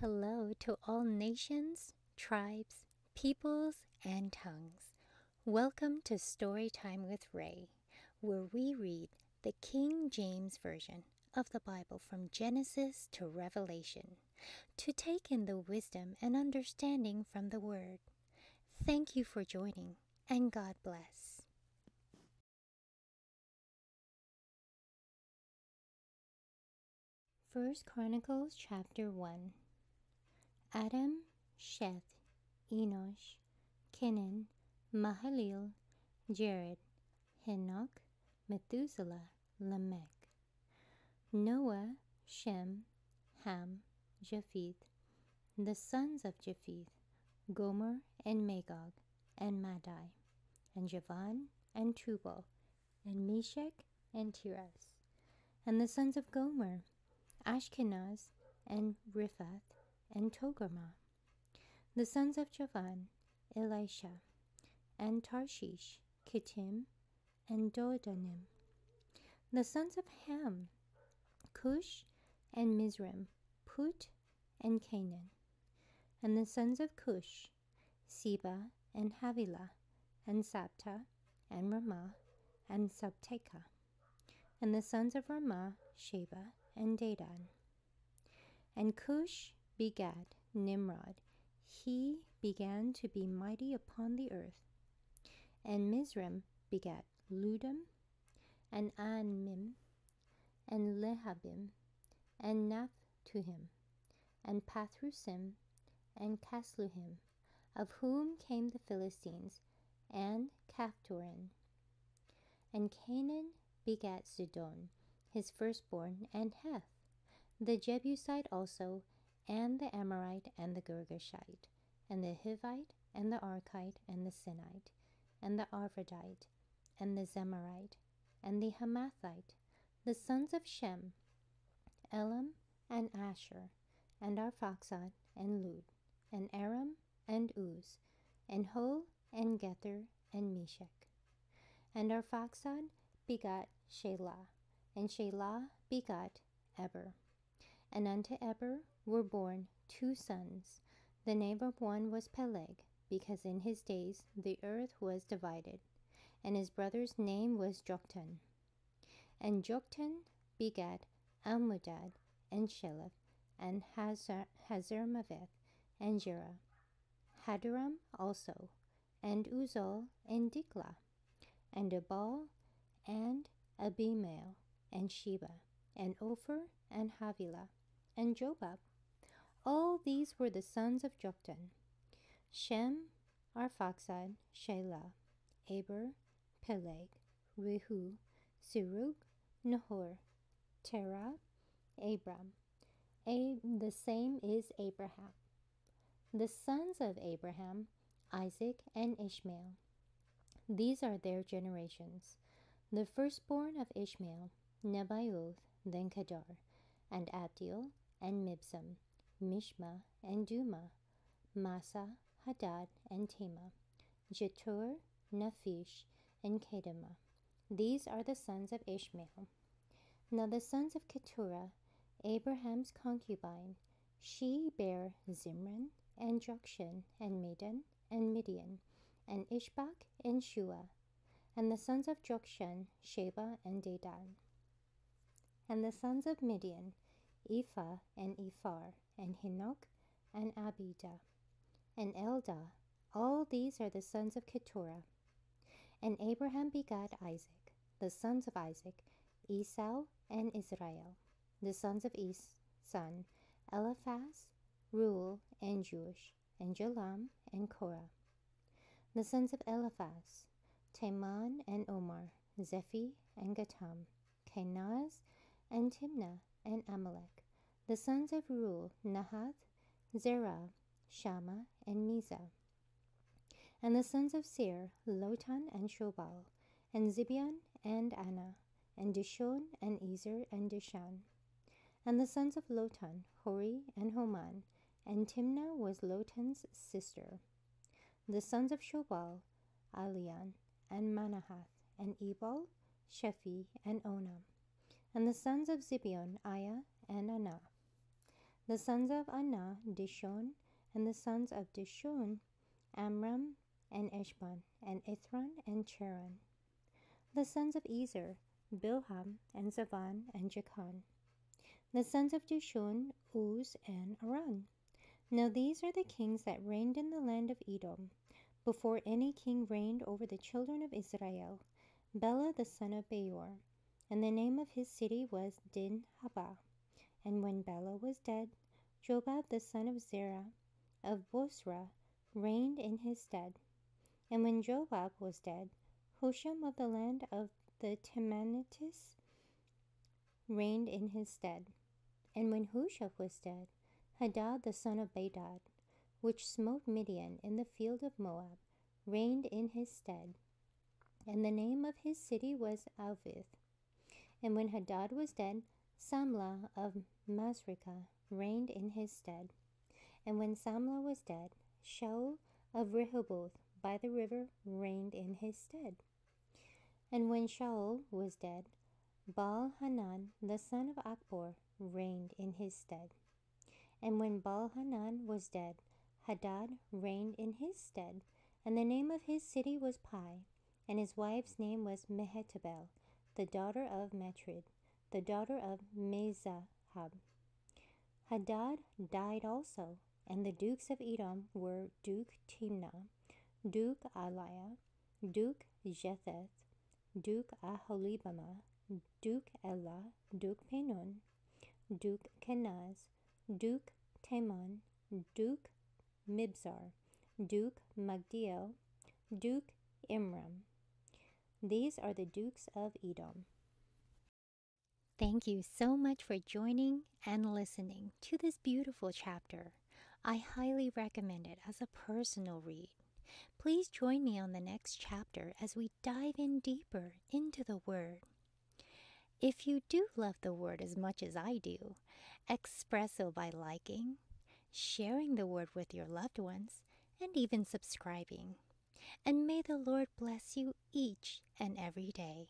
hello to all nations, tribes, peoples, and tongues. Welcome to Storytime with Ray, where we read the King James Version of the Bible from Genesis to Revelation, to take in the wisdom and understanding from the Word. Thank you for joining, and God bless. First Chronicles chapter 1. Adam, Sheth, Enosh, Kenan, Mahalalel, Jared, Enoch, Methuselah, Lamech, Noah, Shem, Ham, Japheth, the sons of Japheth, Gomer and Magog, and Madai, and Javan, and Tubal, and Meshach, and Tiras, and the sons of Gomer, Ashkenaz, and Riphath, and Togarmah, the sons of Javan, Elisha, and Tarshish, Kittim, and Dodanim, the sons of Ham, Cush, and Mizraim, Put, and Canaan, and the sons of Cush, Seba, and Havilah, and Sabta, and Ramah, and Sabteka, and the sons of Ramah, Sheba, and Dedan. And Cush begat Nimrod. He began to be mighty upon the earth. And Mizraim begat Ludum, and Anmim, and Lehabim, and Naphtuhim, and Pathrusim, and Casluhim, of whom came the Philistines, and Caphtorim. And Canaan begat Zidon, his firstborn, and Heth, the Jebusite also, and the Amorite, and the Girgashite, and the Hivite, and the Archite, and the Sinite, and the Arvadite, and the Zemarite, and the Hamathite, the sons of Shem, Elam, and Asher, and Arphaxad, and Lud, and Aram, and Uz, and Hol, and Gether, and Meshach. And Arphaxad begat Shelah, and Shelah begat Eber. And unto Eber were born 2 sons. The name of one was Peleg, because in his days the earth was divided. And his brother's name was Joktan. And Joktan begat Almodad, and Sheleph, and Hazarmaveth, and Jerah, Hadoram also, and Uzal, and Diklah, and Ebal, and Abimael, and Sheba, and Ophir, and Havilah, and Jobab. All these were the sons of Joktan: Shem, Arphaxad, Shelah, Eber, Peleg, Rehu, Serug, Nahor, Terah, Abram. The same is Abraham. The sons of Abraham, Isaac, and Ishmael. These are their generations. The firstborn of Ishmael, Nebaioth, then Kedar, and Abdiel, and Mibsam, Mishma, and Duma, Massa, Hadad, and Tema, Jetur, Naphish, and Kedemah. These are the sons of Ishmael. Now the sons of Keturah, Abraham's concubine, she bare Zimran, and Jokshan, and Medan, and Midian, and Ishbak, and Shua. And the sons of Jokshan, Sheba, and Dedan. And the sons of Midian, Ephah, and Ephar, and Henoch, and Abida, and Eldah. All these are the sons of Keturah. And Abraham begat Isaac. The sons of Isaac, Esau, and Israel. The sons of Esau's son, Eliphaz, Reuel, and Jeush, and Jalam, and Korah. The sons of Eliphaz, Teman, and Omar, Zephi, and Gatam, Kenaz, and Timnah, and Amalek. The sons of Reuel, Nahath, Zerah, Shammah, and Mizah. And the sons of Seir, Lotan, and Shobal, and Zibeon, and Anna, and Dishon, and Ezer, and Dishan. And the sons of Lotan, Hori, and Homan, and Timnah was Lotan's sister. The sons of Shobal, Alian, and Manahath, and Ebal, Shephi, and Onam. And the sons of Zibeon, Aya, and Anah. The sons of Anah, Dishon, and the sons of Dishon, Amram, and Eshban, and Ithran, and Cheran. The sons of Ezer, Bilham, and Zavan, and Jachan. The sons of Dishon, Uz, and Aran. Now these are the kings that reigned in the land of Edom, before any king reigned over the children of Israel. Bela the son of Beor, and the name of his city was Dinhabah. And when Bela was dead, Jobab the son of Zerah of Bosra reigned in his stead. And when Jobab was dead, Husham of the land of the Temanites reigned in his stead. And when Husham was dead, Hadad the son of Bedad, which smote Midian in the field of Moab, reigned in his stead. And the name of his city was Avith. And when Hadad was dead, Samlah of Masrekah reigned in his stead. And when Samlah was dead, Shaul of Rehoboth by the river reigned in his stead. And when Shaul was dead, Baal-Hanan the son of Achbor reigned in his stead. And when Baal-Hanan was dead, Hadad reigned in his stead. And the name of his city was Pai, and his wife's name was Mehetabel, the daughter of Matrid, the daughter of Mezahab. Hadad died also, and the dukes of Edom were Duke Timnah, Duke Aliah, Duke Japheth, Duke Aholibamah, Duke Elah, Duke Penon, Duke Kenaz, Duke Teman, Duke Mibzar, Duke Magdiel, Duke Imram. These are the dukes of Edom. Thank you so much for joining and listening to this beautiful chapter. I highly recommend it as a personal read. Please join me on the next chapter as we dive in deeper into the Word. If you do love the Word as much as I do, express so by liking, sharing the Word with your loved ones, and even subscribing. And may the Lord bless you each and every day.